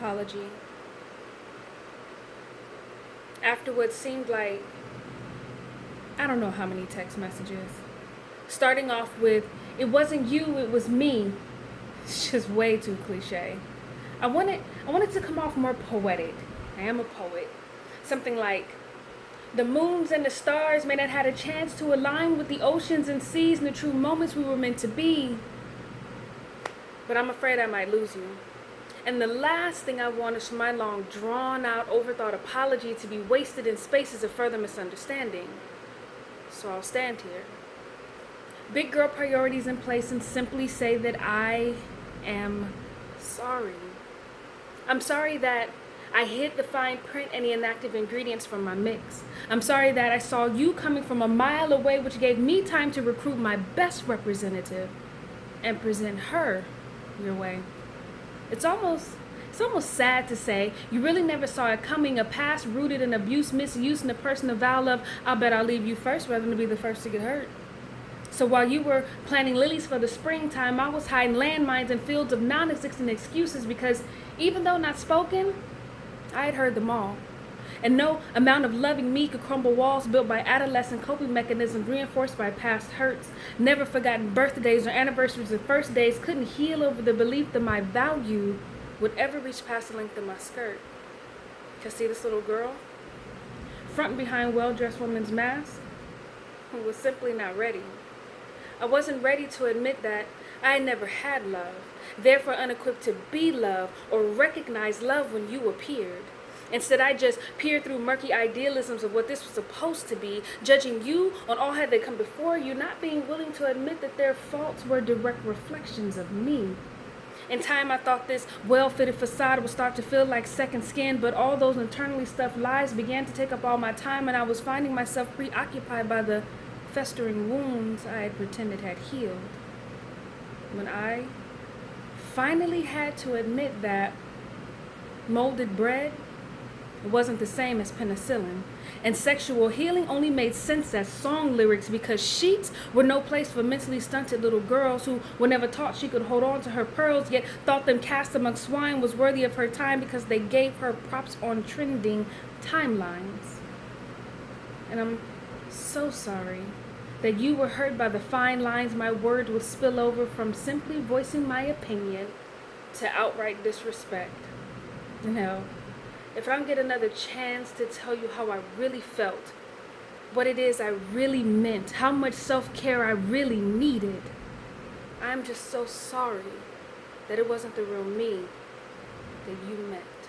apology after what seemed like I don't know how many text messages. Starting off with, "It wasn't you, it was me." It's just way too cliche. I wanted to come off more poetic. I am a poet. Something like, "The moons and the stars may not have had a chance to align with the oceans and seas and the true moments we were meant to be, but I'm afraid I might lose you." And the last thing I want is for my long, drawn out, overthought apology to be wasted in spaces of further misunderstanding. So I'll stand here. Big girl priorities in place and simply say that I am sorry. I'm sorry that I hid the fine print and the inactive ingredients from my mix. I'm sorry that I saw you coming from a mile away, which gave me time to recruit my best representative and present her your way. It's almost sad to say you really never saw it coming, a past rooted in abuse, misuse, and a personal vow of, "I'll bet I'll leave you first rather than be the first to get hurt." So while you were planting lilies for the springtime, I was hiding landmines in fields of non-existent excuses because even though not spoken, I had heard them all. And no amount of loving me could crumble walls built by adolescent coping mechanisms reinforced by past hurts. Never forgotten birthdays or anniversaries or first days couldn't heal over the belief that my value would ever reach past the length of my skirt. 'Cause see this little girl? Front and behind well-dressed woman's mask? Who was simply not ready. I wasn't ready to admit that I had never had love, therefore unequipped to be love or recognize love when you appeared. Instead, I just peered through murky idealisms of what this was supposed to be, judging you on all had they come before you, not being willing to admit that their faults were direct reflections of me. In time, I thought this well-fitted facade would start to feel like second skin, but all those internally stuffed lies began to take up all my time, and I was finding myself preoccupied by the festering wounds I had pretended had healed. When I finally had to admit that molded bread wasn't the same as penicillin, and sexual healing only made sense as song lyrics because sheets were no place for mentally stunted little girls who were never taught she could hold on to her pearls, yet thought them cast among swine was worthy of her time because they gave her props on trending timelines. And I'm so sorry that you were hurt by the fine lines my words would spill over from simply voicing my opinion to outright disrespect. You know, if I don't get another chance to tell you how I really felt, what it is I really meant, how much self-care I really needed, I'm just so sorry that it wasn't the real me that you met.